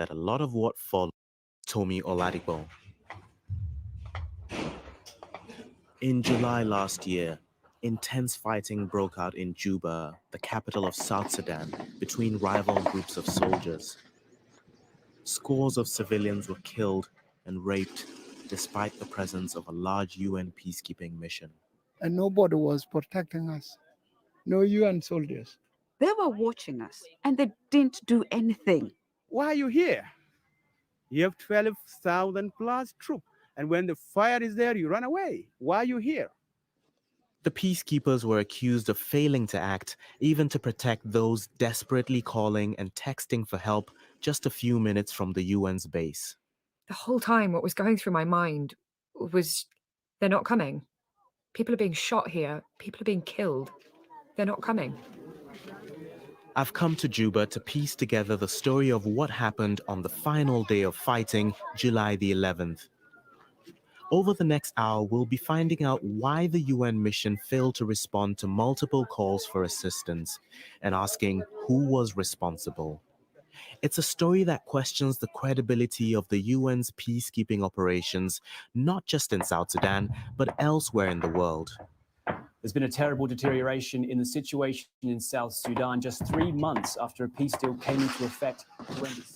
that a lot of what followed. Tomi Oladipo. In July last year, intense fighting broke out in Juba, the capital of South Sudan, between rival groups of soldiers. Scores of civilians were killed and raped despite the presence of a large UN peacekeeping mission. And nobody was protecting us. No UN soldiers. They were watching us, and they didn't do anything. Why are you here? You have 12,000 plus troops, and when the fire is there, you run away. Why are you here? The peacekeepers were accused of failing to act, even to protect those desperately calling and texting for help just a few minutes from the UN's base. The whole time, what was going through my mind was, they're not coming. People are being shot here. People are being killed. They're not coming. I've come to Juba to piece together the story of what happened on the final day of fighting, July the 11th. Over the next hour, we'll be finding out why the UN mission failed to respond to multiple calls for assistance and asking who was responsible. It's a story that questions the credibility of the UN's peacekeeping operations, not just in South Sudan, but elsewhere in the world. There's been a terrible deterioration in the situation in South Sudan just 3 months after a peace deal came into effect.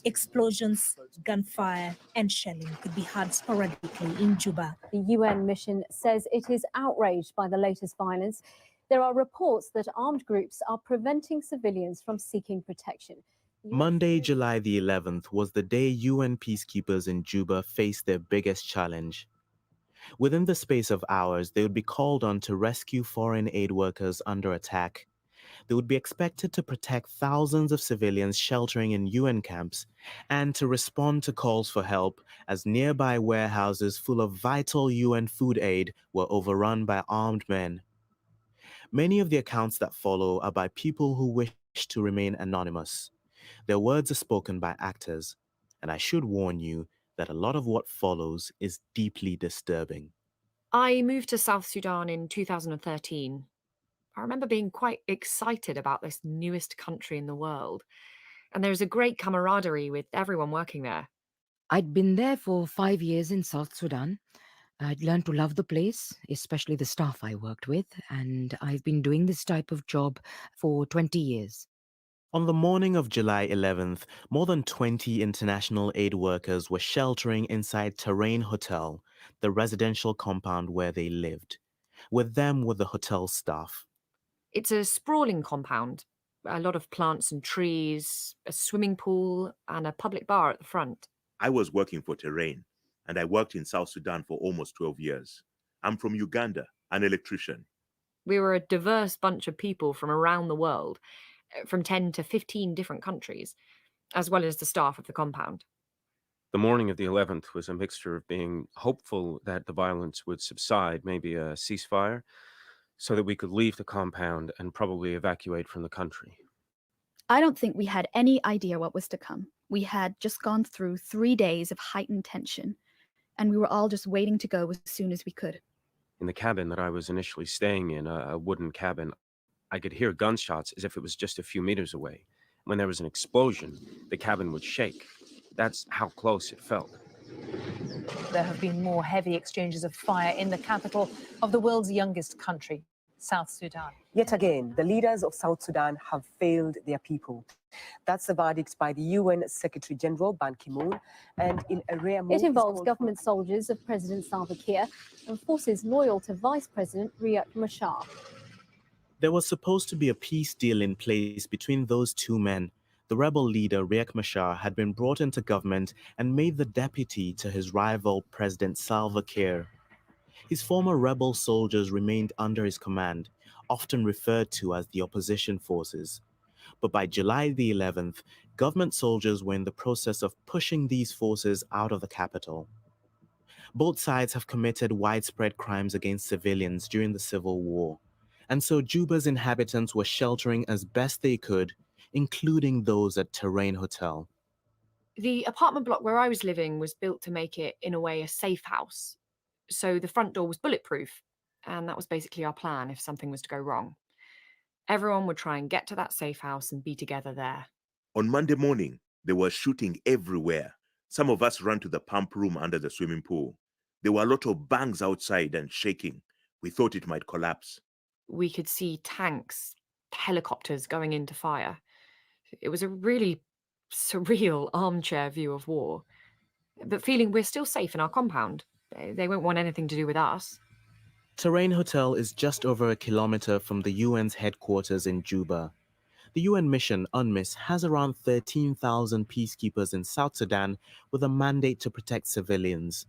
Explosions, gunfire, and shelling could be heard sporadically in Juba. The UN mission says it is outraged by the latest violence. There are reports that armed groups are preventing civilians from seeking protection. Monday, July the 11th was the day UN peacekeepers in Juba faced their biggest challenge. Within the space of hours, they would be called on to rescue foreign aid workers under attack. They would be expected to protect thousands of civilians sheltering in UN camps and to respond to calls for help as nearby warehouses full of vital UN food aid were overrun by armed men. Many of the accounts that follow are by people who wish to remain anonymous. Their words are spoken by actors, and I should warn you that a lot of what follows is deeply disturbing. I moved to South Sudan in 2013. I remember being quite excited about this newest country in the world. And there's a great camaraderie with everyone working there. I'd been there for 5 years in South Sudan. I'd learned to love the place, especially the staff I worked with, and I've been doing this type of job for 20 years. On the morning of July 11th, more than 20 international aid workers were sheltering inside Terrain Hotel, the residential compound where they lived. With them were the hotel staff. It's a sprawling compound, a lot of plants and trees, a swimming pool, and a public bar at the front. I was working for Terrain, and I worked in South Sudan for almost 12 years. I'm from Uganda, an electrician. We were a diverse bunch of people from around the world, from 10 to 15 different countries, as well as the staff of the compound. The morning of the 11th was a mixture of being hopeful that the violence would subside, maybe a ceasefire, so that we could leave the compound and probably evacuate from the country. I don't think we had any idea what was to come. We had just gone through 3 days of heightened tension, and we were all just waiting to go as soon as we could. In the cabin that I was initially staying in, a wooden cabin, I could hear gunshots as if it was just a few meters away. When there was an explosion, the cabin would shake. That's how close it felt. There have been more heavy exchanges of fire in the capital of the world's youngest country, South Sudan. Yet again, the leaders of South Sudan have failed their people. That's the verdict by the UN Secretary General Ban Ki-moon, and in a rare move, it involves government soldiers of President Salva Kiir and forces loyal to Vice President Riek Machar. There was supposed to be a peace deal in place between those two men. The rebel leader, Riek Machar, had been brought into government and made the deputy to his rival, President Salva Kiir. His former rebel soldiers remained under his command, often referred to as the opposition forces. But by July the 11th, government soldiers were in the process of pushing these forces out of the capital. Both sides have committed widespread crimes against civilians during the civil war, and so Juba's inhabitants were sheltering as best they could, including those at Terrain Hotel. The apartment block where I was living was built to make it, in a way, a safe house. So the front door was bulletproof, and that was basically our plan if something was to go wrong. Everyone would try and get to that safe house and be together there. On Monday morning, There was shooting everywhere. Some of us ran to the pump room under the swimming pool. There were a lot of bangs outside and shaking. We thought it might collapse. We could see tanks, helicopters going into fire. It was a really surreal armchair view of war. But feeling we're still safe in our compound. They won't want anything to do with us. Terrain Hotel is just over a kilometer from the UN's headquarters in Juba. The UN mission, UNMISS, has around 13,000 peacekeepers in South Sudan with a mandate to protect civilians.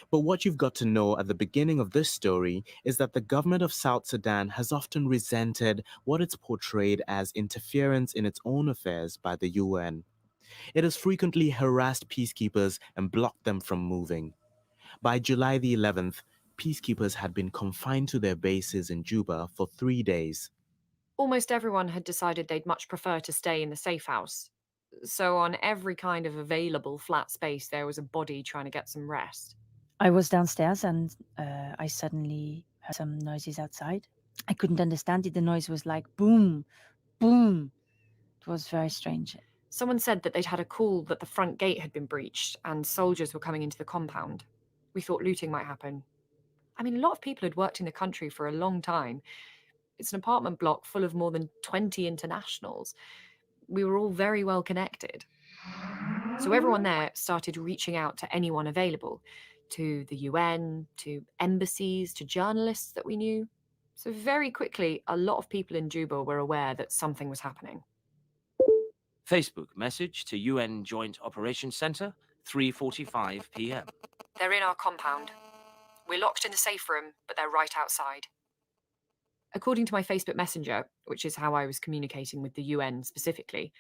But what you've got to know at the beginning of this story is that the government of South Sudan has often resented what it's portrayed as interference in its own affairs by the UN. It has frequently harassed peacekeepers and blocked them from moving. By July the 11th, peacekeepers had been confined to their bases in Juba for 3 days. Almost everyone had decided they'd much prefer to stay in the safe house. So on every kind of available flat space, there was a body trying to get some rest. I was downstairs and I suddenly heard some noises outside. I couldn't understand it. The noise was like boom, boom. It was very strange. Someone said that they'd had a call that the front gate had been breached and soldiers were coming into the compound. We thought looting might happen. I mean, a lot of people had worked in the country for a long time. It's an apartment block full of more than 20 internationals. We were all very well connected. So everyone there started reaching out to anyone available, to the UN, to embassies, to journalists that we knew. So very quickly, a lot of people in Juba were aware that something was happening. Facebook message to UN Joint Operations Center, 3:45 p.m. They're in our compound. We're locked in the safe room, but they're right outside. According to my Facebook Messenger, which is how I was communicating with the UN specifically,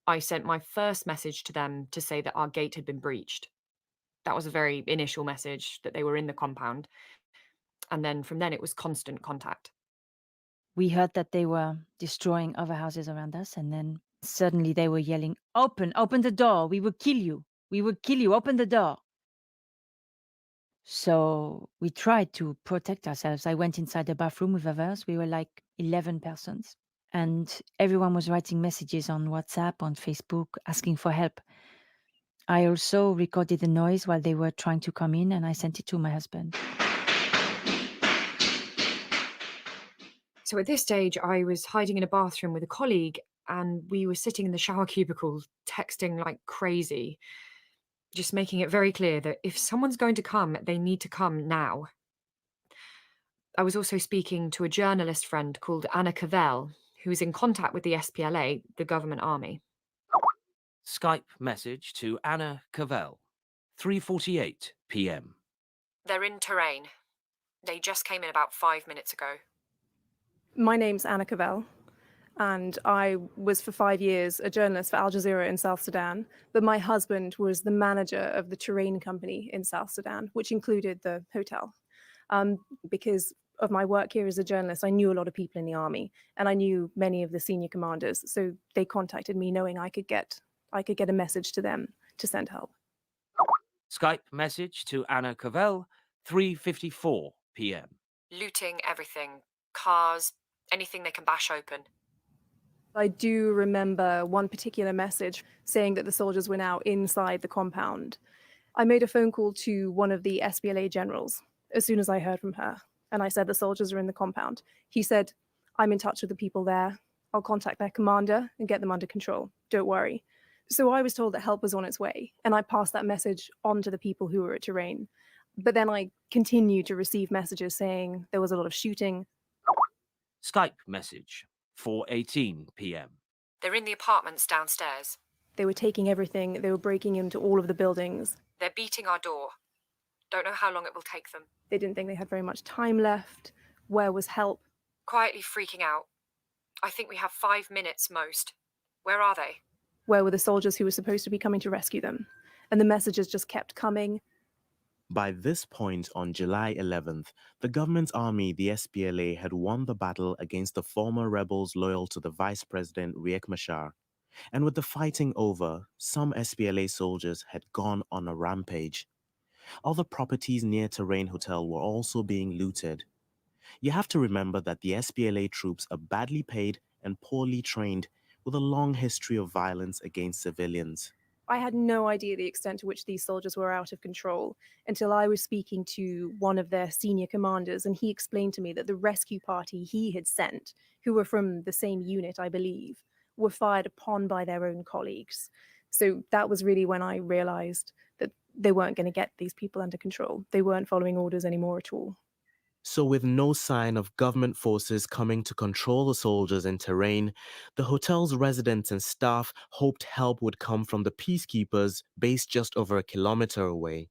I sent my first message to them to say that our gate had been breached. That was a very initial message, that they were in the compound. And then from then it was constant contact. We heard that they were destroying other houses around us, and then suddenly they were yelling, open the door, we will kill you, open the door. So we tried to protect ourselves. I went inside the bathroom with others. We were like 11 persons. And everyone was writing messages on WhatsApp, on Facebook, asking for help. I also recorded the noise while they were trying to come in, and I sent it to my husband. So at this stage, I was hiding in a bathroom with a colleague, and we were sitting in the shower cubicle, texting like crazy, just making it very clear that if someone's going to come, they need to come now. I was also speaking to a journalist friend called Anna Cavell, who is in contact with the SPLA, the government army. Skype message to Anna Cavell, 3:48 p.m. They're in Terrain. They just came in about 5 minutes ago. My name's Anna Cavell, and I was for 5 years a journalist for Al Jazeera in South Sudan, but my husband was the manager of the Terrain company in South Sudan, which included the hotel. Because of my work here as a journalist, I knew a lot of people in the army, and I knew many of the senior commanders, so they contacted me knowing I could get a message to them to send help. Skype message to Anna Cavell, 3:54 p.m. Looting everything. Cars, anything they can bash open. I do remember one particular message saying that the soldiers were now inside the compound. I made a phone call to one of the SPLA generals as soon as I heard from her, and I said the soldiers are in the compound. He said, I'm in touch with the people there. I'll contact their commander and get them under control. Don't worry. So I was told that help was on its way, and I passed that message on to the people who were at Terrain. But then I continued to receive messages saying there was a lot of shooting. Skype message, 4:18 p.m. They're in the apartments downstairs. They were taking everything. They were breaking into all of the buildings. They're beating our door. Don't know how long it will take them. They didn't think they had very much time left. Where was help? Quietly freaking out. I think we have 5 minutes most. Where are they? Where were the soldiers who were supposed to be coming to rescue them? And the messages just kept coming. By this point on July 11th, the government's army, the SPLA, had won the battle against the former rebels loyal to the Vice President Riek Machar. And with the fighting over, some SPLA soldiers had gone on a rampage. Other properties near Terrain Hotel were also being looted. You have to remember that the SPLA troops are badly paid and poorly trained, with a long history of violence against civilians. I had no idea the extent to which these soldiers were out of control until I was speaking to one of their senior commanders, and he explained to me that the rescue party he had sent, who were from the same unit, I believe, were fired upon by their own colleagues. So that was really when I realized that they weren't going to get these people under control. They weren't following orders anymore at all. So, with no sign of government forces coming to control the soldiers in terrain, the hotel's residents and staff hoped help would come from the peacekeepers based just over a kilometer away.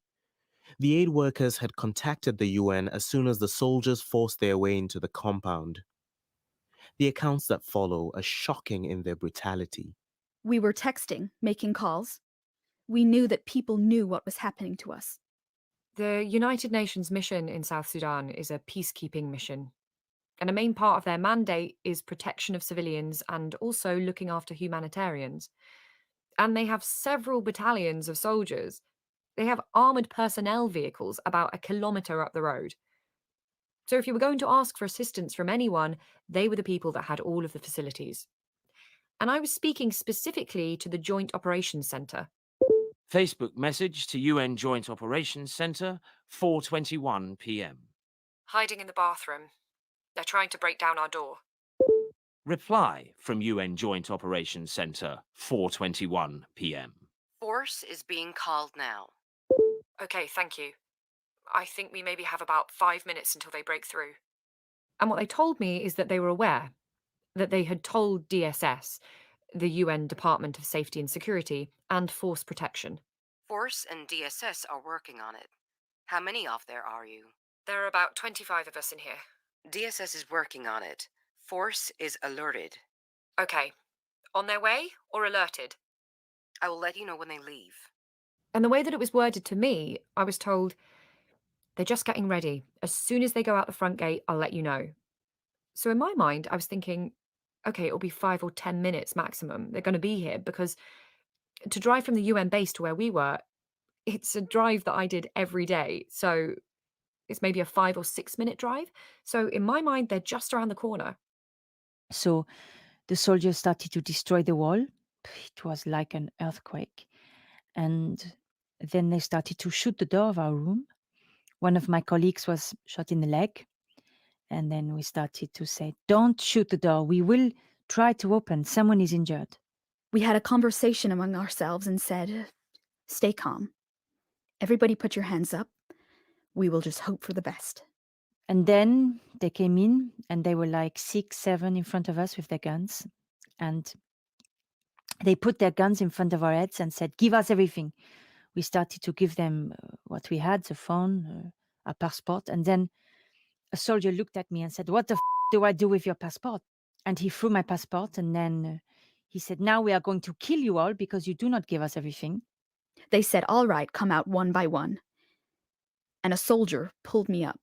The aid workers had contacted the UN as soon as the soldiers forced their way into the compound. The accounts that follow are shocking in their brutality. We were texting, making calls. We knew that people knew what was happening to us. The United Nations mission in South Sudan is a peacekeeping mission, and a main part of their mandate is protection of civilians and also looking after humanitarians. And they have several battalions of soldiers. They have armoured personnel vehicles about a kilometre up the road. So if you were going to ask for assistance from anyone, they were the people that had all of the facilities. And I was speaking specifically to the Joint Operations Centre. Facebook message to UN Joint Operations Centre, 4:21 p.m. Hiding in the bathroom. They're trying to break down our door. Reply from UN Joint Operations Centre, 4:21 p.m. Force is being called now. Okay, thank you. I think we maybe have about 5 minutes until they break through. And what they told me is that they were aware, that they had told DSS, the UN Department of Safety and Security, and Force Protection. Force and DSS are working on it. How many of there are you? There are about 25 of us in here. DSS is working on it. Force is alerted. Okay. On their way or alerted? I will let you know when they leave. And the way that it was worded to me, I was told, they're just getting ready. As soon as they go out the front gate, I'll let you know. So in my mind, I was thinking, okay, it'll be 5 or 10 minutes maximum. They're going to be here because to drive from the UN base to where we were, it's a drive that I did every day. So it's maybe a 5 or 6 minute drive. So in my mind, they're just around the corner. So the soldiers started to destroy the wall. It was like an earthquake. And then they started to shoot the door of our room. One of my colleagues was shot in the leg. And then we started to say, don't shoot the door. We will try to open. Someone is injured. We had a conversation among ourselves and said, stay calm. Everybody put your hands up. We will just hope for the best. And then they came in and they were like 6, 7 in front of us with their guns. And they put their guns in front of our heads and said, give us everything. We started to give them what we had, the phone, our passport. And then a soldier looked at me and said, what the do I do with your passport? And he threw my passport. And then he said, now we are going to kill you all because you do not give us everything. They said, all right, come out one by one. And a soldier pulled me up.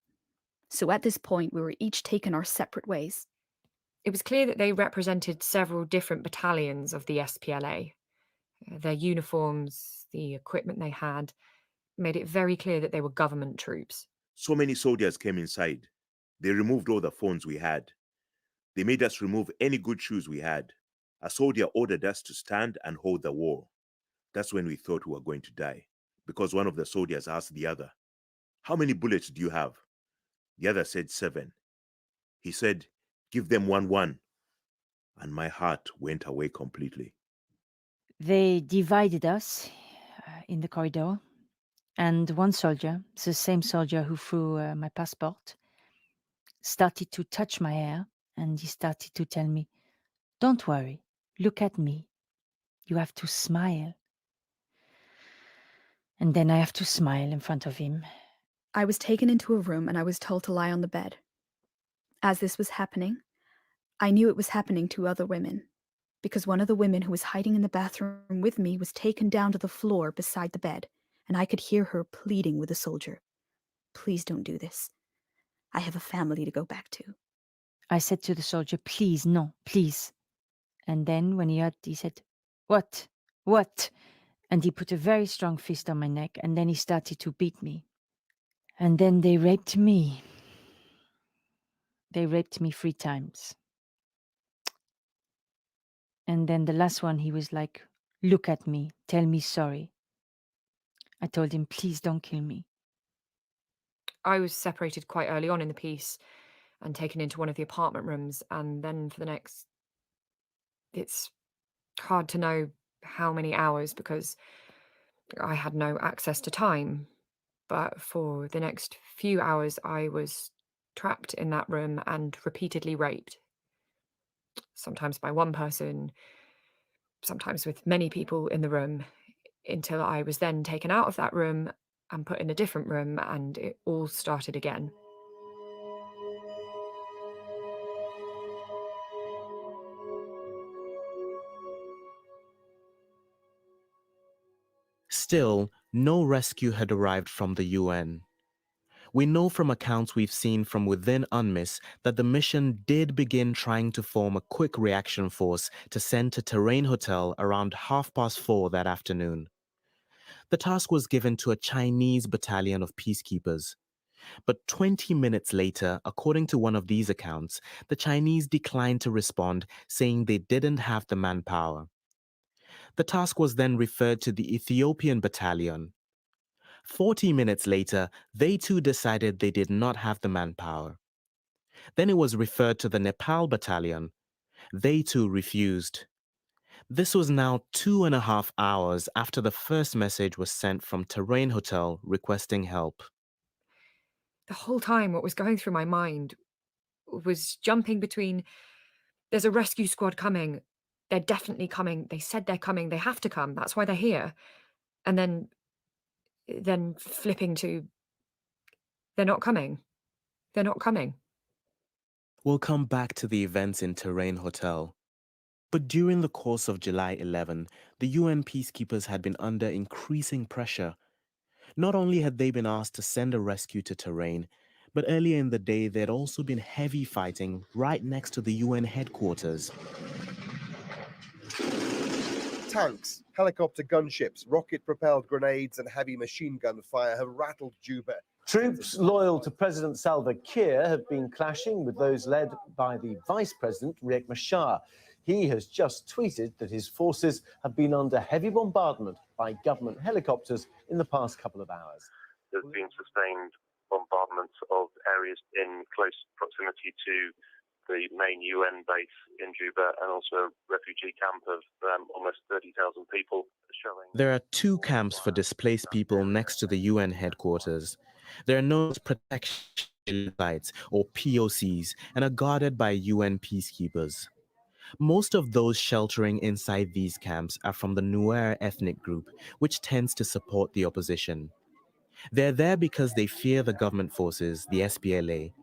So at this point, we were each taken our separate ways. It was clear that they represented several different battalions of the SPLA. Their uniforms, the equipment they had, made it very clear that they were government troops. So many soldiers came inside. They removed all the phones we had. They made us remove any good shoes we had. A soldier ordered us to stand and hold the wall. That's when we thought we were going to die, because one of the soldiers asked the other, how many bullets do you have? The other said 7. He said, give them 1. And my heart went away completely. They divided us in the corridor. And one soldier, the same soldier who threw my passport, started to touch my hair. And he started to tell me, don't worry, look at me. You have to smile. And then I have to smile in front of him. I was taken into a room and I was told to lie on the bed. As this was happening, I knew it was happening to other women, because one of the women who was hiding in the bathroom with me was taken down to the floor beside the bed, and I could hear her pleading with the soldier. Please don't do this. I have a family to go back to. I said to the soldier, please, no, please. And then when he heard, he said, what? What? And he put a very strong fist on my neck, and then he started to beat me. And then they raped me. They raped me 3 times. And then the last one, he was like, "Look at me, tell me sorry." I told him, "Please don't kill me." I was separated quite early on in the piece and taken into one of the apartment rooms, and then for the next, it's hard to know how many hours because I had no access to time. But for the next few hours, I was trapped in that room and repeatedly raped. Sometimes by one person, sometimes with many people in the room, until I was then taken out of that room and put in a different room, and it all started again. Still, no rescue had arrived from the UN. We know from accounts we've seen from within UNMISS that the mission did begin trying to form a quick reaction force to send to Terrain Hotel around 4:30 that afternoon. The task was given to a Chinese battalion of peacekeepers. But 20 minutes later, according to one of these accounts, the Chinese declined to respond, saying they didn't have the manpower. The task was then referred to the Ethiopian battalion. 40 minutes later, they too decided they did not have the manpower. Then it was referred to the Nepal battalion. They too refused. This was now 2.5 hours after the first message was sent from Terrain Hotel requesting help. The whole time, what was going through my mind was jumping between, there's a rescue squad coming, they're definitely coming, they said they're coming, they have to come, that's why they're here. And then flipping to, they're not coming. They're not coming. We'll come back to the events in Terrain Hotel. But during the course of July 11, the UN peacekeepers had been under increasing pressure. Not only had they been asked to send a rescue to Terrain, but earlier in the day there had also been heavy fighting right next to the UN headquarters. Tanks, helicopter gunships, rocket-propelled grenades and heavy machine gun fire have rattled Juba. Troops loyal to President Salva Kiir have been clashing with those led by the Vice President, Riek Machar. He has just tweeted that his forces have been under heavy bombardment by government helicopters in the past couple of hours. There's been sustained bombardments of areas in close proximity to the main UN base in Juba and also a refugee camp of almost 30,000 people. There are 2 camps for displaced people next to the UN headquarters. They are known as protection sites, or POCs, and are guarded by UN peacekeepers. Most of those sheltering inside these camps are from the Nuer ethnic group, which tends to support the opposition. They're there because they fear the government forces, the SPLA.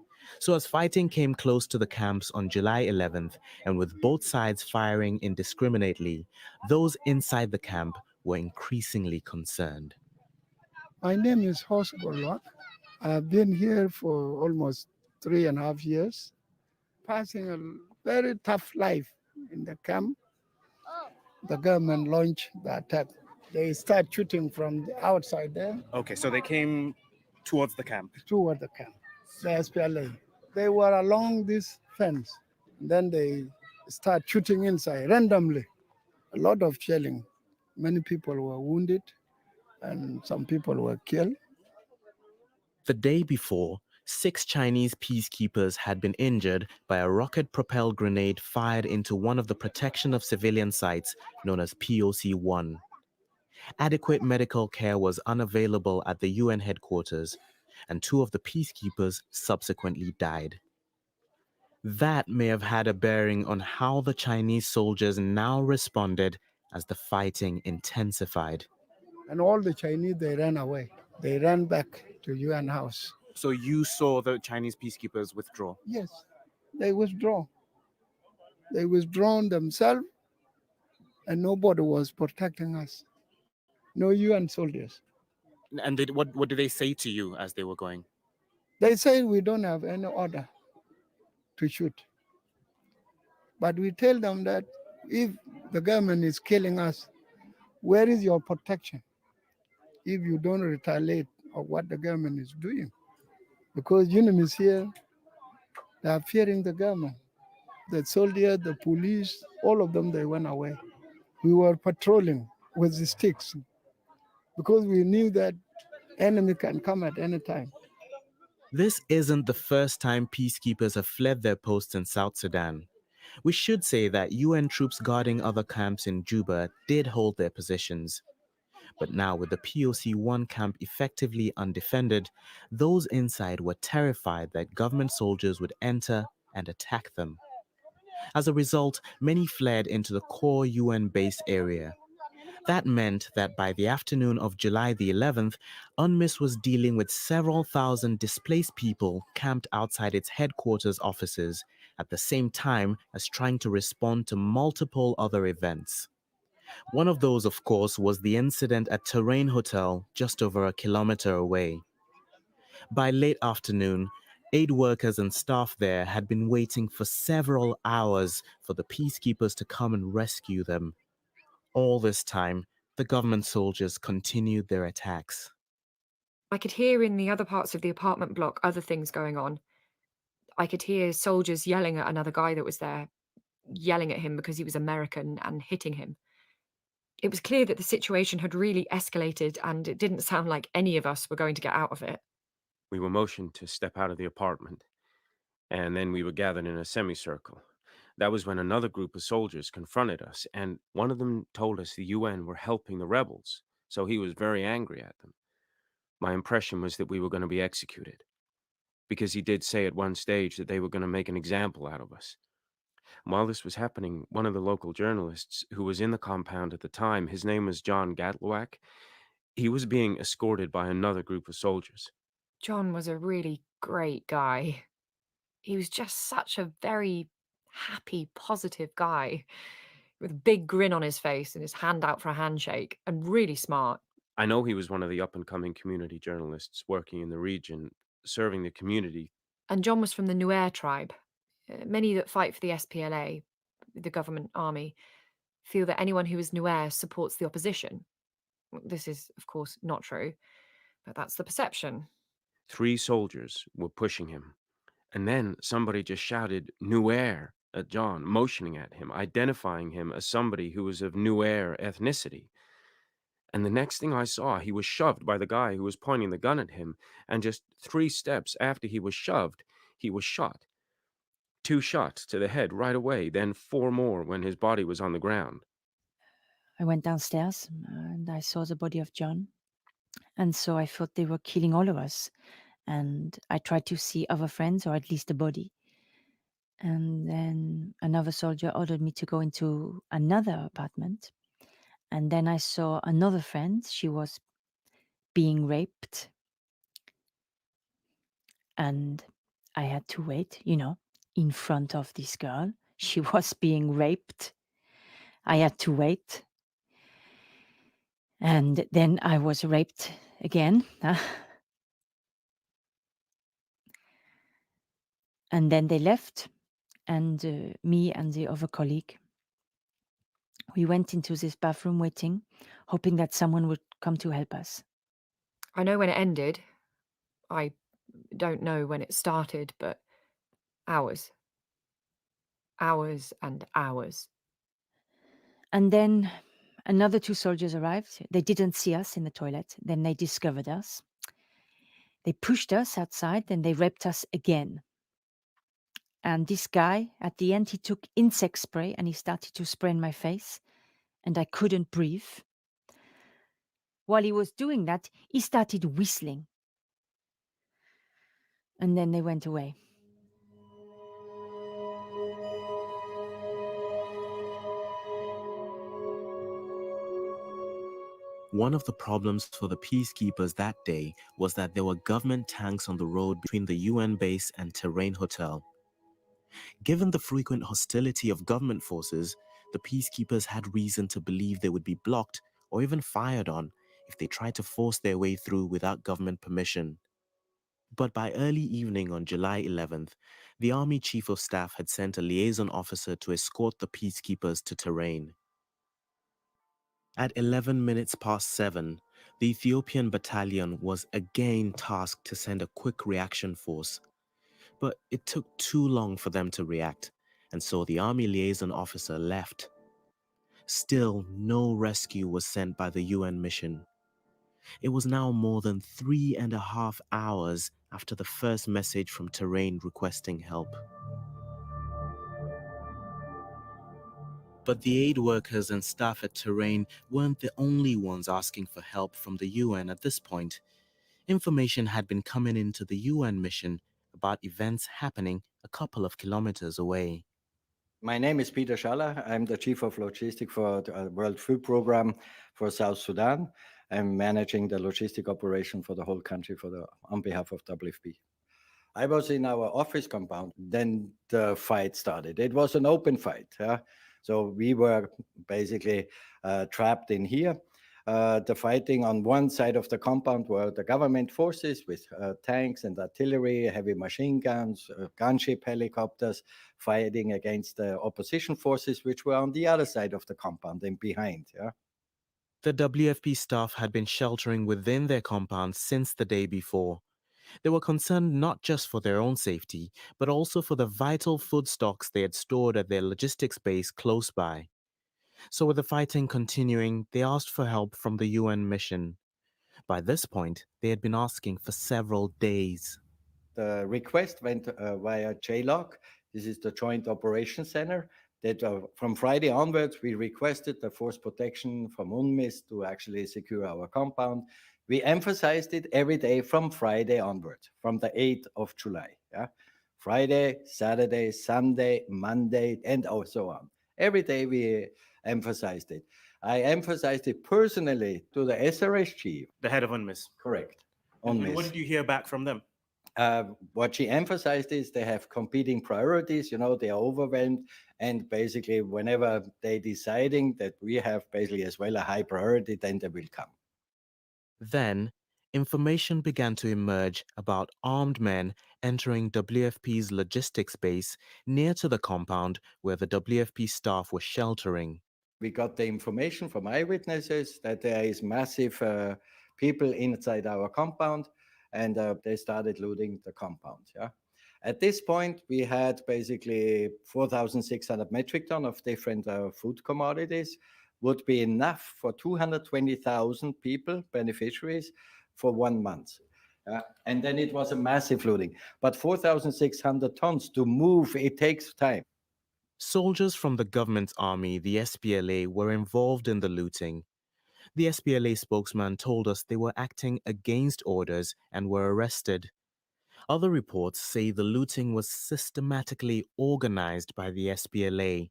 So as fighting came close to the camps on July 11th, and with both sides firing indiscriminately, those inside the camp were increasingly concerned. My name is Horst Golwak. I've been here for almost 3.5 years, passing a very tough life in the camp. The government launched the attack. They start shooting from the outside there. Okay, so they came towards the camp. Toward the camp, the SPLA. They were along this fence. Then they start shooting inside randomly. A lot of shelling. Many people were wounded and some people were killed. The day before, 6 Chinese peacekeepers had been injured by a rocket-propelled grenade fired into one of the protection of civilian sites known as POC-1. Adequate medical care was unavailable at the UN headquarters, and 2 of the peacekeepers subsequently died. That may have had a bearing on how the Chinese soldiers now responded as the fighting intensified. And all the Chinese, they ran away. They ran back to UN house. So you saw the Chinese peacekeepers withdraw? Yes, they withdraw. They withdrawn themselves, and nobody was protecting us. No UN soldiers. And what did they say to you as they were going? They say we don't have any order to shoot. But we tell them that if the government is killing us, where is your protection if you don't retaliate of what the government is doing? Because UNIMIS here, they are fearing the government. The soldier, the police, all of them, they went away. We were patrolling with the sticks because we knew that enemy can come at any time. This isn't the first time peacekeepers have fled their posts in South Sudan. We should say that UN troops guarding other camps in Juba did hold their positions. But now, with the POC-1 camp effectively undefended, those inside were terrified that government soldiers would enter and attack them. As a result, many fled into the core UN base area. That meant that by the afternoon of July the 11th, UNMISS was dealing with several thousand displaced people camped outside its headquarters offices, at the same time as trying to respond to multiple other events. One of those, of course, was the incident at Terrain Hotel, just over a kilometer away. By late afternoon, aid workers and staff there had been waiting for several hours for the peacekeepers to come and rescue them. All this time, the government soldiers continued their attacks. I could hear in the other parts of the apartment block other things going on. I could hear soldiers yelling at another guy that was there, yelling at him because he was American and hitting him. It was clear that the situation had really escalated, and it didn't sound like any of us were going to get out of it. We were motioned to step out of the apartment, and then we were gathered in a semicircle. That was when another group of soldiers confronted us, and one of them told us the UN were helping the rebels, so he was very angry at them. My impression was that we were going to be executed, because he did say at one stage that they were going to make an example out of us. While this was happening, one of the local journalists who was in the compound at the time, his name was John Gatlowak, he was being escorted by another group of soldiers. John was a really great guy. He was just such a very happy, positive guy with a big grin on his face and his hand out for a handshake, and really smart. I know he was one of the up-and-coming community journalists working in the region, serving the community. And John was from the Nuer tribe. Many that fight for the SPLA, the government army, feel that anyone who is Nuer supports the opposition. This is, of course, not true, but that's the perception. 3 soldiers were pushing him, and then somebody just shouted Nuer at John, motioning at him, identifying him as somebody who was of Nuer ethnicity. And the next thing I saw, he was shoved by the guy who was pointing the gun at him, and just 3 steps after he was shoved, he was shot. 2 shots to the head right away, then 4 more when his body was on the ground. I went downstairs and I saw the body of John. And so I thought they were killing all of us. And I tried to see other friends, or at least a body. And then another soldier ordered me to go into another apartment. And then I saw another friend. She was being raped. And I had to wait, in front of this girl. She was being raped. I had to wait. And then I was raped again. And then they left. And me and the other colleague, we went into this bathroom waiting, hoping that someone would come to help us. I know when it ended. I don't know when it started, but hours. Hours and hours. And then another 2 soldiers arrived. They didn't see us in the toilet. Then they discovered us. They pushed us outside, then they raped us again. And this guy, at the end, he took insect spray and he started to spray in my face, and I couldn't breathe. While he was doing that, he started whistling. And then they went away. One of the problems for the peacekeepers that day was that there were government tanks on the road between the UN base and Terrain Hotel. Given the frequent hostility of government forces, the peacekeepers had reason to believe they would be blocked or even fired on if they tried to force their way through without government permission. But by early evening on July 11th, the Army Chief of Staff had sent a liaison officer to escort the peacekeepers to Terrain. At 11 minutes past 7, the Ethiopian battalion was again tasked to send a quick reaction force. But it took too long for them to react, and so the Army liaison officer left. Still, no rescue was sent by the UN mission. It was now more than 3.5 hours after the first message from Terrain requesting help. But the aid workers and staff at Terrain weren't the only ones asking for help from the UN at this point. Information had been coming into the UN mission about events happening a couple of kilometers away. My name is Peter Schaller. I'm the Chief of Logistics for the World Food Program for South Sudan. I'm managing the logistic operation for the whole country on behalf of WFP. I was in our office compound, then the fight started. It was an open fight. So we were basically trapped in here. The fighting on one side of the compound were the government forces with tanks and artillery, heavy machine guns, gunship helicopters, fighting against the opposition forces, which were on the other side of the compound and behind. The WFP staff had been sheltering within their compound since the day before. They were concerned not just for their own safety, but also for the vital food stocks they had stored at their logistics base close by. So with the fighting continuing, they asked for help from the UN mission. By this point, they had been asking for several days. The request went via JLOC. This is the Joint Operations Center. That from Friday onwards, we requested the force protection from UNMISS to actually secure our compound. We emphasized it every day from Friday onwards, from the 8th of July. Friday, Saturday, Sunday, Monday, and so on. Every day we emphasized it. I emphasized it personally to the SRS chief. The head of UNMISS. Correct. And what did you hear back from them? What she emphasized is they have competing priorities, they are overwhelmed. And basically, whenever they're deciding that we have basically as well a high priority, then they will come. Then, information began to emerge about armed men entering WFP's logistics base near to the compound where the WFP staff were sheltering. We got the information from eyewitnesses that there is massive people inside our compound, and they started looting the compound. At this point, we had basically 4,600 metric tons of different food commodities, would be enough for 220,000 people, beneficiaries, for 1 month. And then it was a massive looting. But 4,600 tons to move, it takes time. Soldiers from the government army, the SPLA, were involved in the looting. The SPLA spokesman told us they were acting against orders and were arrested. Other reports say the looting was systematically organized by the SPLA.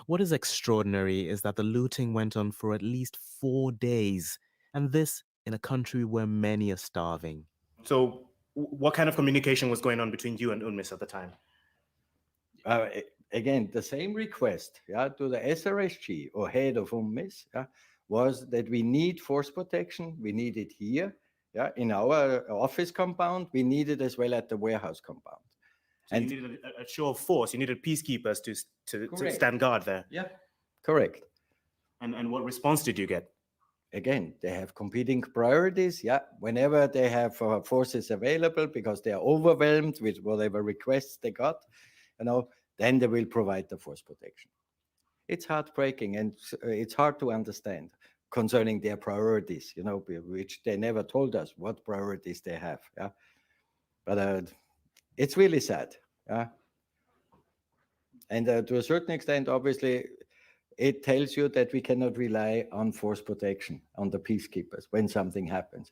What is extraordinary is that the looting went on for at least 4 days, and this in a country where many are starving. So what kind of communication was going on between you and UNMISS at the time? Again, the same request to the SRSG or head of UNMISS was that we need force protection. We need it here in our office compound. We need it as well at the warehouse compound. So you needed a show of force. You needed peacekeepers to stand guard there. Yeah, correct. And what response did you get? Again, they have competing priorities. Whenever they have forces available because they are overwhelmed with whatever requests they got, then they will provide the force protection. It's heartbreaking and it's hard to understand concerning their priorities, which they never told us what priorities they have. But it's really sad. And to a certain extent, obviously, it tells you that we cannot rely on force protection, on the peacekeepers when something happens.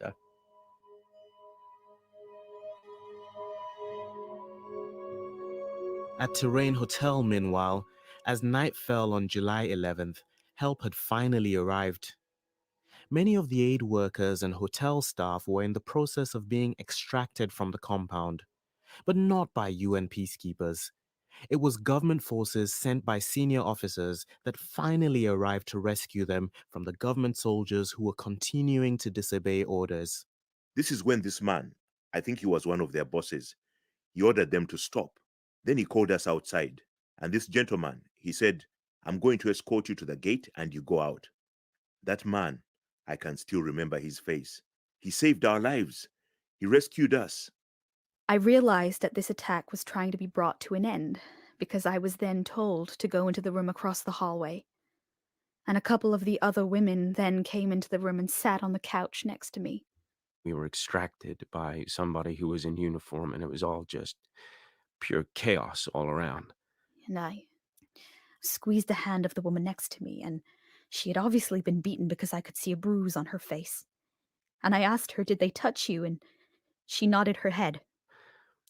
At Terrain Hotel, meanwhile, as night fell on July 11th, help had finally arrived. Many of the aid workers and hotel staff were in the process of being extracted from the compound, but not by UN peacekeepers. It was government forces sent by senior officers that finally arrived to rescue them from the government soldiers who were continuing to disobey orders. This is when this man, I think he was one of their bosses, he ordered them to stop. Then he called us outside. And this gentleman, he said, "I'm going to escort you to the gate and you go out." That man, I can still remember his face. He saved our lives. He rescued us. I realized that this attack was trying to be brought to an end, because I was then told to go into the room across the hallway. And a couple of the other women then came into the room and sat on the couch next to me. We were extracted by somebody who was in uniform, and it was all just pure chaos all around. And I squeezed the hand of the woman next to me, and she had obviously been beaten because I could see a bruise on her face. And I asked her, "Did they touch you?" And she nodded her head.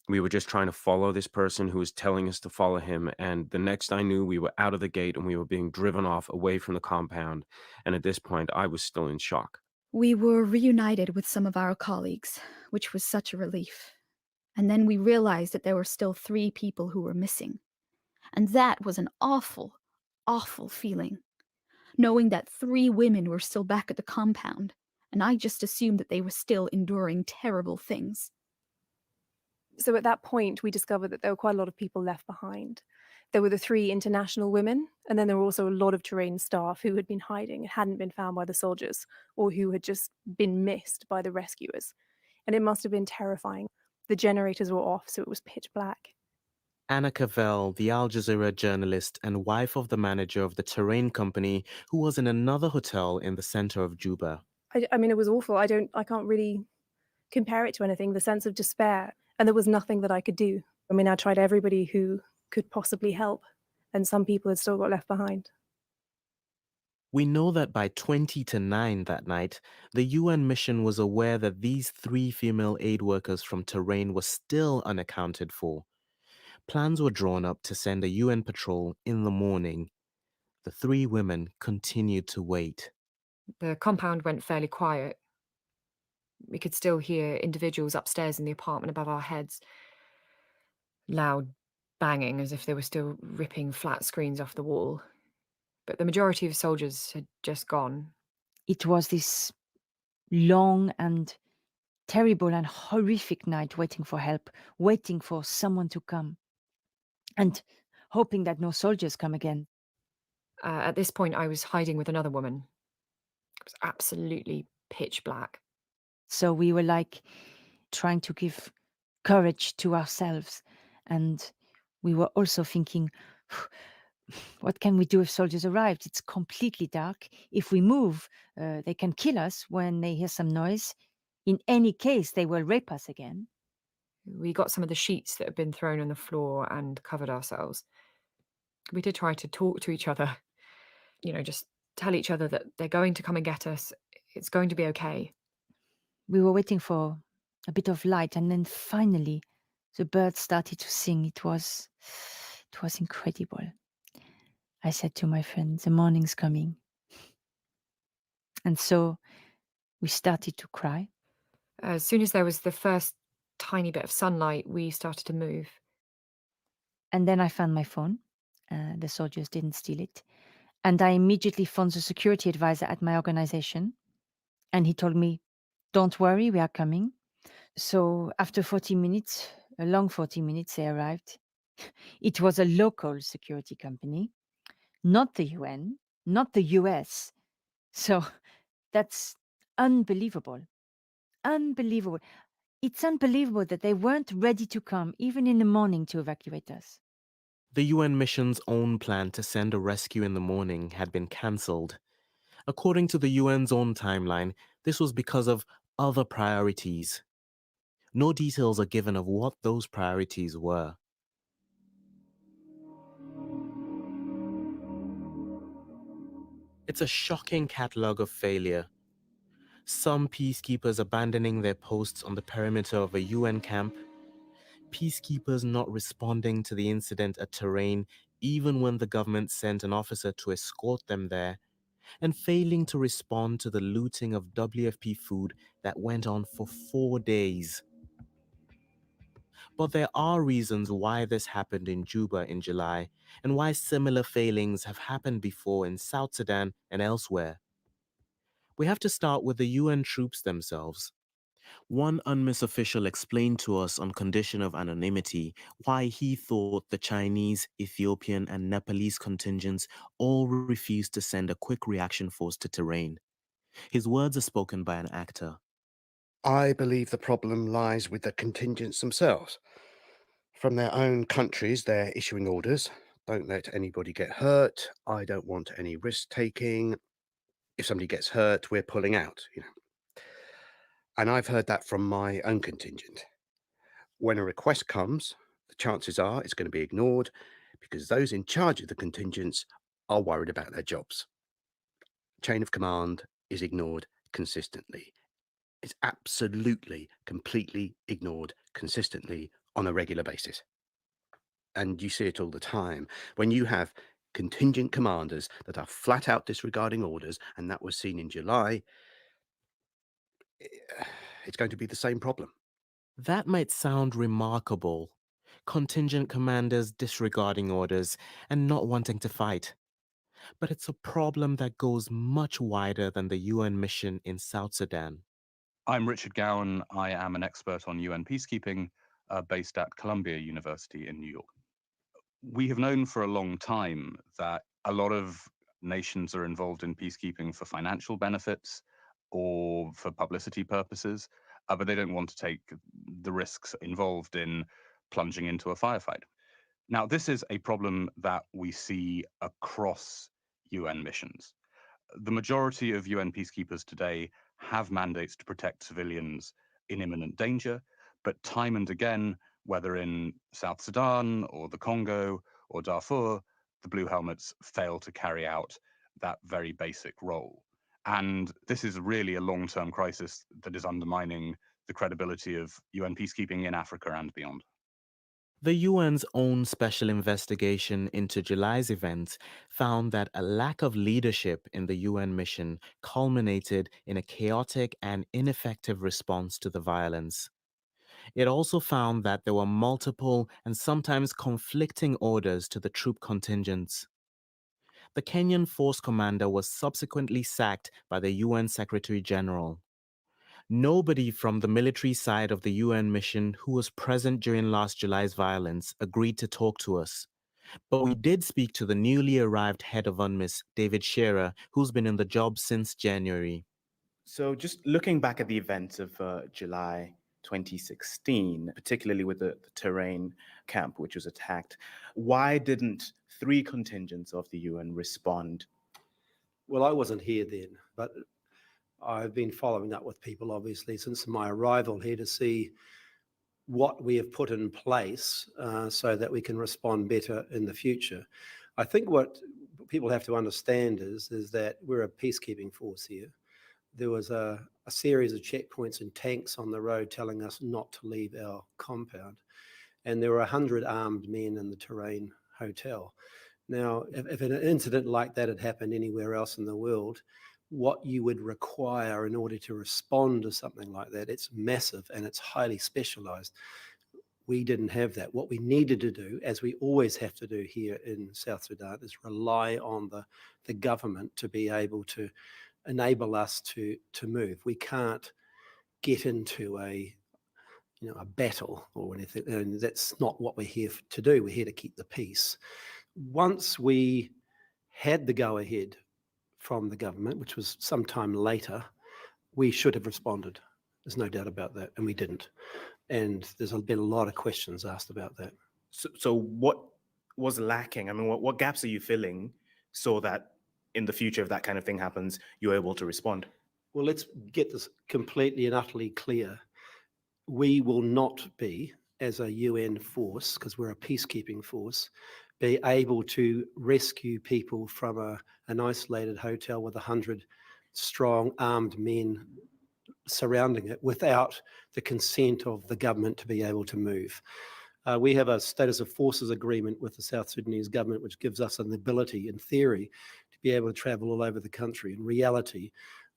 We were just trying to follow this person who was telling us to follow him, and the next I knew, we were out of the gate and we were being driven off away from the compound. And at this point, I was still in shock. We were reunited with some of our colleagues, which was such a relief. And then we realized that there were still 3 people who were missing. And that was an awful, awful feeling, knowing that 3 women were still back at the compound, and I just assumed that they were still enduring terrible things. So at that point, we discovered that there were quite a lot of people left behind. There were the 3 international women, and then there were also a lot of terrain staff who had been hiding and hadn't been found by the soldiers, or who had just been missed by the rescuers. And it must have been terrifying. The generators were off, so it was pitch black. Anna Cavell, the Al Jazeera journalist and wife of the manager of the terrain company, who was in another hotel in the center of Juba. I mean, it was awful. I can't really compare it to anything, the sense of despair. And there was nothing that I could do. I mean, I tried everybody who could possibly help, and some people had still got left behind. We know that by 20 to 9 that night, the UN mission was aware that these 3 female aid workers from terrain were still unaccounted for. Plans were drawn up to send a UN patrol in the morning. The 3 women continued to wait. The compound went fairly quiet. We could still hear individuals upstairs in the apartment above our heads. Loud banging as if they were still ripping flat screens off the wall. But the majority of soldiers had just gone. It was this long and terrible and horrific night waiting for help, waiting for someone to come, and hoping that no soldiers come again. At this point, I was hiding with another woman. It was absolutely pitch black. So we were like trying to give courage to ourselves. And we were also thinking, what can we do if soldiers arrived? It's completely dark. If we move, they can kill us when they hear some noise. In any case, they will rape us again. We got some of the sheets that had been thrown on the floor and covered ourselves. We did try to talk to each other, just tell each other that they're going to come and get us. It's going to be okay. We were waiting for a bit of light, and then finally the birds started to sing. It was incredible. I said to my friend, the morning's coming. And so we started to cry. As soon as there was the first tiny bit of sunlight, we started to move. And then I found my phone. The soldiers didn't steal it. And I immediately phoned the security advisor at my organization. And he told me, don't worry, we are coming. So after 40 minutes, a long 40 minutes, they arrived. It was a local security company, not the UN, not the US. So that's unbelievable. Unbelievable. It's unbelievable that they weren't ready to come, even in the morning, to evacuate us. The UN mission's own plan to send a rescue in the morning had been cancelled. According to the UN's own timeline, this was because of other priorities. No details are given of what those priorities were. It's a shocking catalogue of failure. Some peacekeepers abandoning their posts on the perimeter of a UN camp, peacekeepers not responding to the incident at terrain even when the government sent an officer to escort them there, and failing to respond to the looting of WFP food that went on for 4 days. But there are reasons why this happened in Juba in July, and why similar failings have happened before in South Sudan and elsewhere. We have to start with the UN troops themselves. One UNMISS official explained to us on condition of anonymity why he thought the Chinese, Ethiopian, and Nepalese contingents all refused to send a quick reaction force to terrain. His words are spoken by an actor. I believe the problem lies with the contingents themselves. From their own countries, they're issuing orders. Don't let anybody get hurt. I don't want any risk taking. If somebody gets hurt, we're pulling out, And I've heard that from my own contingent. When a request comes, the chances are it's going to be ignored because those in charge of the contingents are worried about their jobs. Chain of command is ignored consistently. It's absolutely, completely ignored consistently on a regular basis. And you see it all the time. When you have contingent commanders that are flat out disregarding orders, and that was seen in July, it's going to be the same problem. That might sound remarkable. Contingent commanders disregarding orders and not wanting to fight. But it's a problem that goes much wider than the UN mission in South Sudan. I'm Richard Gowan. I am an expert on UN peacekeeping based at Columbia University in New York. We have known for a long time that a lot of nations are involved in peacekeeping for financial benefits or for publicity purposes, but they don't want to take the risks involved in plunging into a firefight. Now, this is a problem that we see across UN missions. The majority of UN peacekeepers today have mandates to protect civilians in imminent danger, but time and again, whether in South Sudan or the Congo or Darfur, the Blue Helmets fail to carry out that very basic role. And this is really a long-term crisis that is undermining the credibility of UN peacekeeping in Africa and beyond. The UN's own special investigation into July's events found that a lack of leadership in the UN mission culminated in a chaotic and ineffective response to the violence. It also found that there were multiple and sometimes conflicting orders to the troop contingents. The Kenyan force commander was subsequently sacked by the UN Secretary General. Nobody from the military side of the UN mission who was present during last July's violence agreed to talk to us. But we did speak to the newly arrived head of UNMISS, David Shearer, who's been in the job since January. So just looking back at the events of July 2016, particularly with the terrain camp, which was attacked, why didn't 3 contingents of the UN respond? Well, I wasn't here then, but I've been following up with people, obviously, since my arrival here to see what we have put in place so that we can respond better in the future. I think what people have to understand is that we're a peacekeeping force here. There was a series of checkpoints and tanks on the road telling us not to leave our compound. And there were 100 armed men in the terrain hotel. Now, if an incident like that had happened anywhere else in the world, what you would require in order to respond to something like that, it's massive and it's highly specialized. We didn't have that. What we needed to do, as we always have to do here in South Sudan, is rely on the government to be able to enable us to move. We can't get into a battle or anything, and that's not what we're here to do. We're here to keep the peace. Once we had the go-ahead from the government, which was sometime later, we should have responded. There's no doubt about that, and we didn't. And there's been a lot of questions asked about that. So what was lacking? I mean, what gaps are you filling so that in the future, if that kind of thing happens, you're able to respond? Well, let's get this completely and utterly clear. We will not be, as a UN force, because we're a peacekeeping force, be able to rescue people from an isolated hotel with 100 strong armed men surrounding it without the consent of the government to be able to move. We have a status of forces agreement with the South Sudanese government, which gives us an ability, in theory, to be able to travel all over the country. In reality,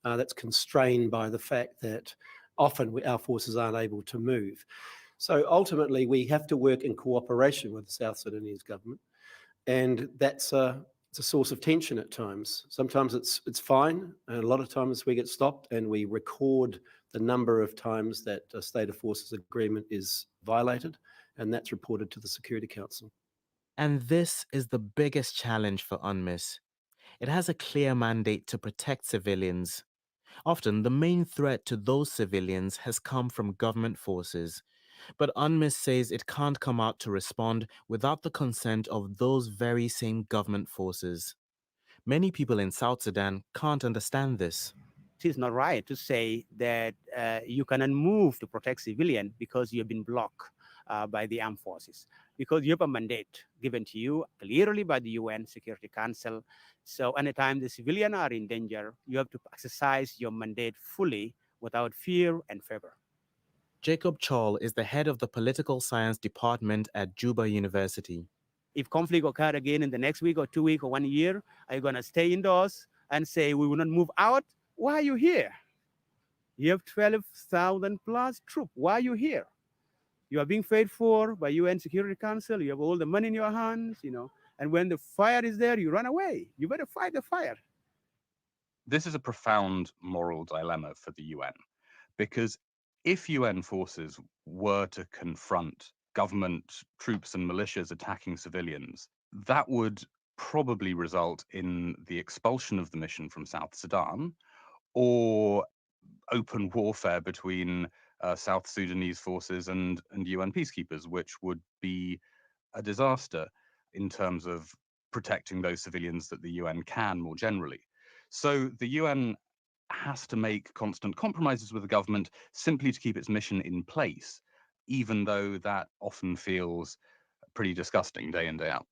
that's constrained by the fact that often our forces aren't able to move. So ultimately, we have to work in cooperation with the South Sudanese government, and that's a source of tension at times. Sometimes it's fine, and a lot of times we get stopped and we record the number of times that a state of forces agreement is violated, and that's reported to the Security Council. And this is the biggest challenge for UNMISS. It has a clear mandate to protect civilians. Often, the main threat to those civilians has come from government forces, But UNMISS says it can't come out to respond without the consent of those very same government forces. Many people in South Sudan can't understand this. It is not right to say that you cannot move to protect civilians because you have been blocked by the armed forces, because you have a mandate given to you clearly by the UN Security Council. So anytime the civilians are in danger, you have to exercise your mandate fully without fear and favor. Jacob Chol is the head of the Political Science Department at Juba University. If conflict occurs again in the next week or 2 weeks or 1 year, are you going to stay indoors and say we will not move out? Why are you here? You have 12,000 plus troops. Why are you here? You are being paid for by UN Security Council. You have all the money in your hands, and when the fire is there, you run away. You better fight the fire. This is a profound moral dilemma for the UN, because if UN forces were to confront government troops and militias attacking civilians, that would probably result in the expulsion of the mission from South Sudan or open warfare between South Sudanese forces and UN peacekeepers, which would be a disaster in terms of protecting those civilians that the UN can more generally. So the UN has to make constant compromises with the government simply to keep its mission in place, even though that often feels pretty disgusting day in, day out.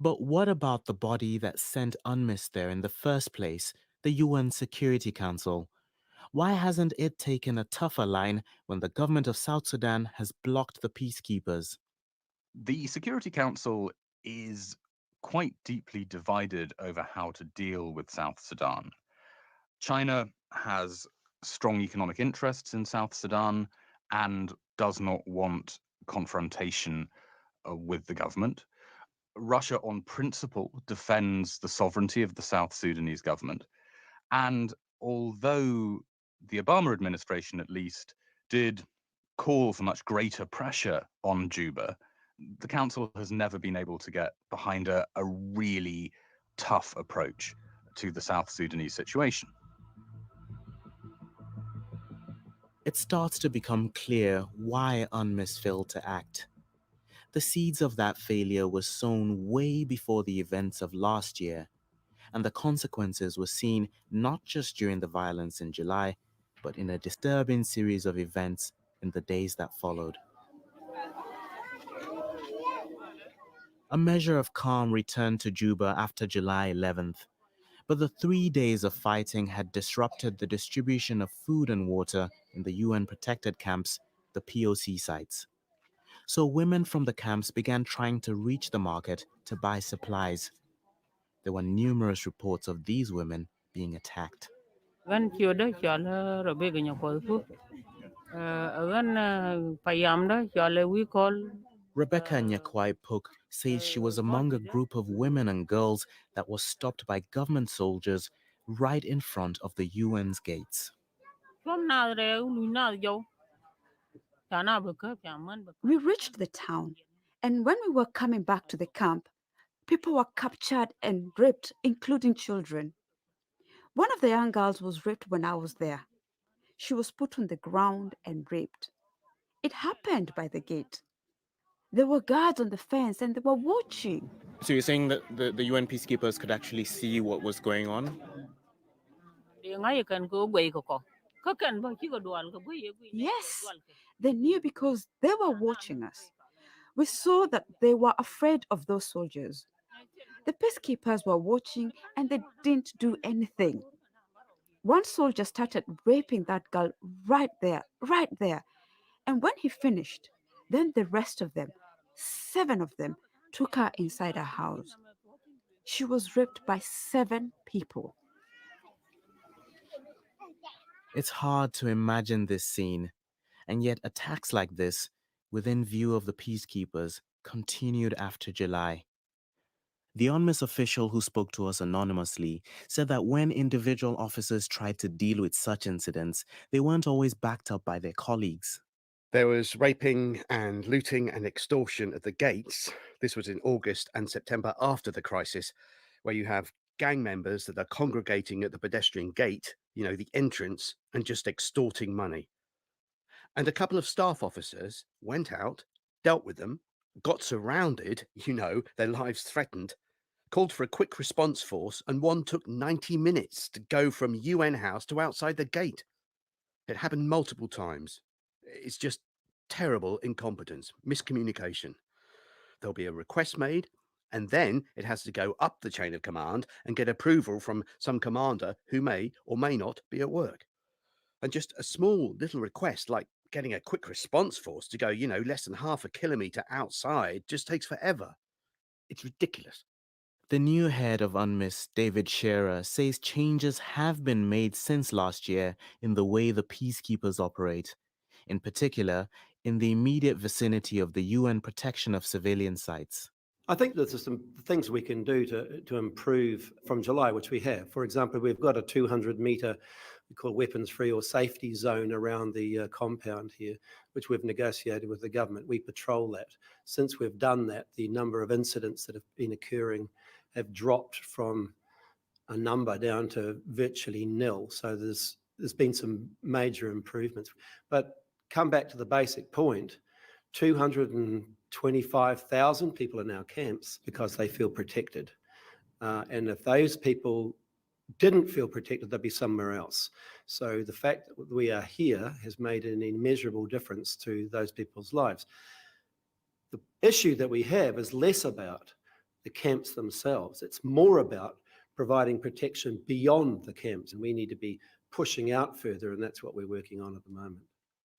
But what about the body that sent UNMISS there in the first place, the UN Security Council? Why hasn't it taken a tougher line when the government of South Sudan has blocked the peacekeepers? The Security Council is quite deeply divided over how to deal with South Sudan. China has strong economic interests in South Sudan and does not want confrontation with the government. Russia, on principle, defends the sovereignty of the South Sudanese government. And although the Obama administration, at least, did call for much greater pressure on Juba, the council has never been able to get behind a really tough approach to the South Sudanese situation. It starts to become clear why UNMISS failed to act. The seeds of that failure were sown way before the events of last year, and the consequences were seen not just during the violence in July, but in a disturbing series of events in the days that followed. A measure of calm returned to Juba after July 11th, but the 3 days of fighting had disrupted the distribution of food and water in the UN-protected camps, the POC sites. So women from the camps began trying to reach the market to buy supplies. There were numerous reports of these women being attacked. Rebecca Nyakwai Puk says she was among a group of women and girls that was stopped by government soldiers right in front of the UN's gates. We reached the town, and when we were coming back to the camp, people were captured and raped, including children. One of the young girls was raped when I was there. She was put on the ground and raped. It happened by the gate. There were guards on the fence and they were watching. So you're saying that the UN peacekeepers could actually see what was going on? Yes, they knew because they were watching us. We saw that they were afraid of those soldiers. The peacekeepers were watching and they didn't do anything. One soldier started raping that girl right there. And when he finished, then the rest of them, 7 of them, took her inside her house. She was raped by 7 people. It's hard to imagine this scene, and yet attacks like this, within view of the peacekeepers, continued after July. The UNMISS official who spoke to us anonymously said that when individual officers tried to deal with such incidents, they weren't always backed up by their colleagues. There was raping and looting and extortion at the gates. This was in August and September after the crisis, where you have gang members that are congregating at the pedestrian gate, the entrance, and just extorting money. And a couple of staff officers went out, dealt with them, got surrounded, their lives threatened, called for a quick response force, and one took 90 minutes to go from UN House to outside the gate. It happened multiple times. It's just terrible incompetence, miscommunication. There'll be a request made, and then it has to go up the chain of command and get approval from some commander who may or may not be at work. And just a small little request like getting a quick response force to go, less than half a kilometre outside just takes forever. It's ridiculous. The new head of UNMISS, David Shearer, says changes have been made since last year in the way the peacekeepers operate, in particular, in the immediate vicinity of the UN protection of civilian sites. I think there's some things we can do to improve from July, which we have. For example, we've got a 200-metre, we call weapons-free or safety zone around the compound here, which we've negotiated with the government. We patrol that. Since we've done that, the number of incidents that have been occurring have dropped from a number down to virtually nil. So there's been some major improvements. But come back to the basic point, 225,000 people in our camps because they feel protected. And if those people didn't feel protected, they'd be somewhere else. So the fact that we are here has made an immeasurable difference to those people's lives. The issue that we have is less about the camps themselves. It's more about providing protection beyond the camps, and we need to be pushing out further, and that's what we're working on at the moment.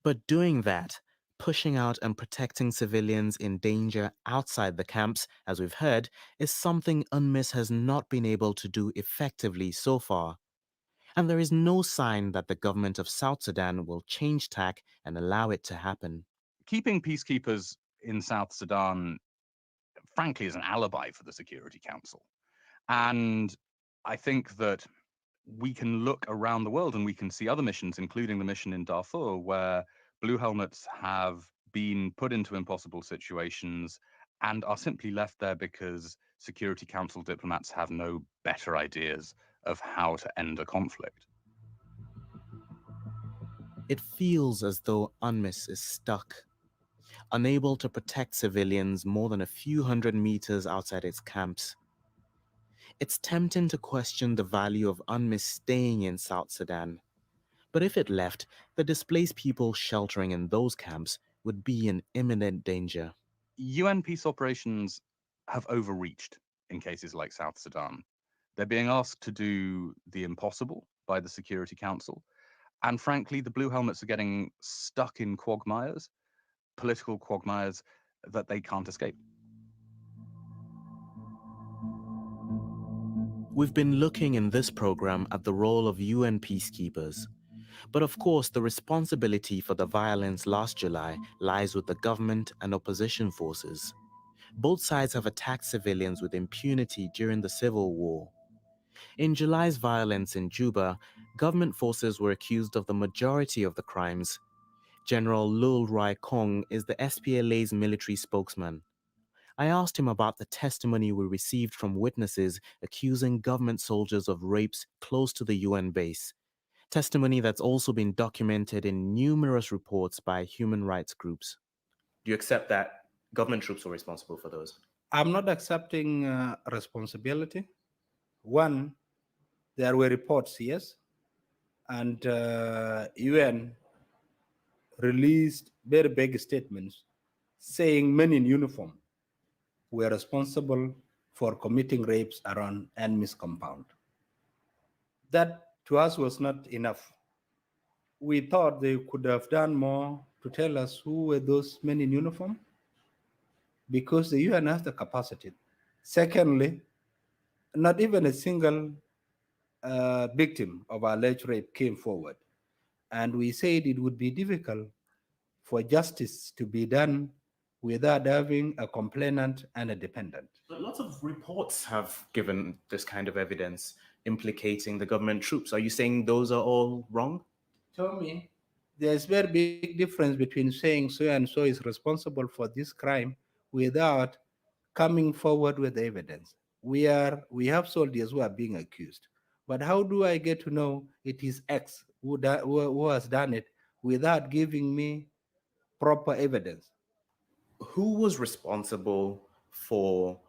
But doing that, pushing out and protecting civilians in danger outside the camps, as we've heard, is something UNMISS has not been able to do effectively so far. And there is no sign that the government of South Sudan will change tack and allow it to happen. Keeping peacekeepers in South Sudan, frankly, is an alibi for the Security Council. And I think that we can look around the world and we can see other missions, including the mission in Darfur, where blue helmets have been put into impossible situations and are simply left there because Security Council diplomats have no better ideas of how to end a conflict. It feels as though UNMISS is stuck, unable to protect civilians more than a few hundred meters outside its camps. It's tempting to question the value of UNMISS staying in South Sudan. But if it left, the displaced people sheltering in those camps would be in imminent danger. UN peace operations have overreached in cases like South Sudan. They're being asked to do the impossible by the Security Council. And frankly, the blue helmets are getting stuck in quagmires, political quagmires that they can't escape. We've been looking in this program at the role of UN peacekeepers. But of course, the responsibility for the violence last July lies with the government and opposition forces. Both sides have attacked civilians with impunity during the civil war. In July's violence in Juba, government forces were accused of the majority of the crimes. General Lul Rai Kong is the SPLA's military spokesman. I asked him about the testimony we received from witnesses accusing government soldiers of rapes close to the UN base. Testimony that's also been documented in numerous reports by human rights groups. Do you accept that government troops were responsible for those? I'm not accepting responsibility. One, there were reports, yes, and UN released very big statements saying men in uniform were responsible for committing rapes around UNMISS compound. That to us was not enough. We thought they could have done more to tell us who were those men in uniform, because the UN has the capacity. Secondly, not even a single victim of alleged rape came forward. And we said it would be difficult for justice to be done without having a complainant and a defendant. But lots of reports have given this kind of evidence implicating the government troops. Are you saying those are all wrong? Tell me, there's very big difference between saying so and so is responsible for this crime without coming forward with evidence. We have soldiers who are being accused, but how do I get to know it is X who has done it without giving me proper evidence. Who was responsible for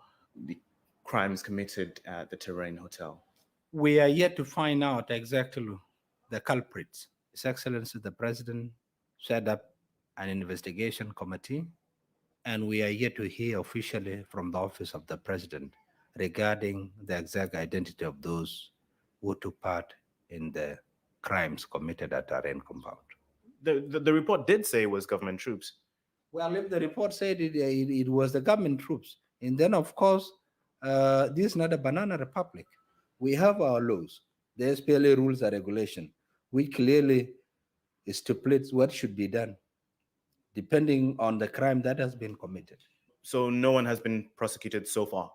the crimes committed at the Terrain Hotel? We are yet to find out exactly the culprits. His Excellency the President set up an investigation committee, and we are yet to hear officially from the Office of the President regarding the exact identity of those who took part in the crimes committed at Terrain compound. The report did say it was government troops. Well, if the report said it was the government troops, and then of course, this is not a banana republic. We have our laws, the SPLA rules and regulation, which clearly stipulates what should be done, depending on the crime that has been committed. So no one has been prosecuted so far?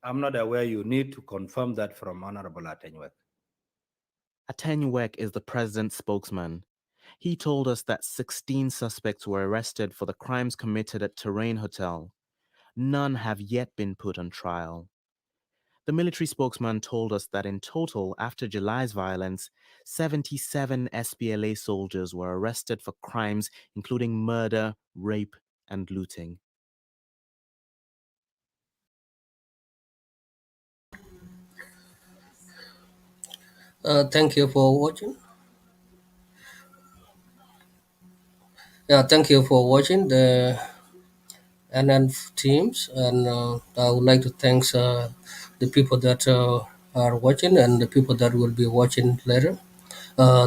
I'm not aware. You need to confirm that from Honorable Atenyuek. Atenyuek is the president's spokesman. He told us that 16 suspects were arrested for the crimes committed at Terrain Hotel. None have yet been put on trial. The military spokesman told us that in total, after July's violence, 77 SPLA soldiers were arrested for crimes including murder, rape, and looting. Thank you for watching. Yeah, thank you for watching the NN teams, and I would like to thank the people that are watching and the people that will be watching later.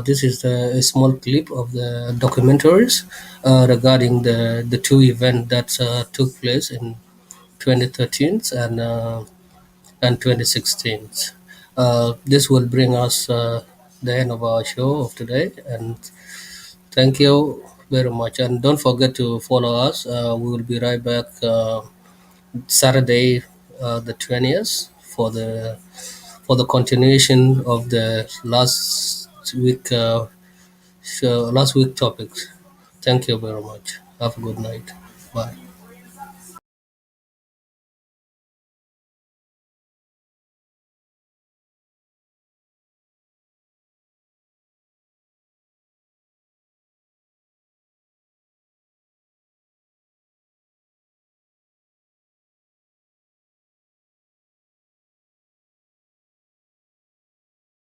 This is a small clip of the documentaries regarding the two events that took place in 2013 and 2016. This will bring us the end of our show of today, and thank you very much. And don't forget to follow us. We will be right back Saturday, the 20th, for the continuation of the last week topics. Thank you very much. Have a good night. Bye.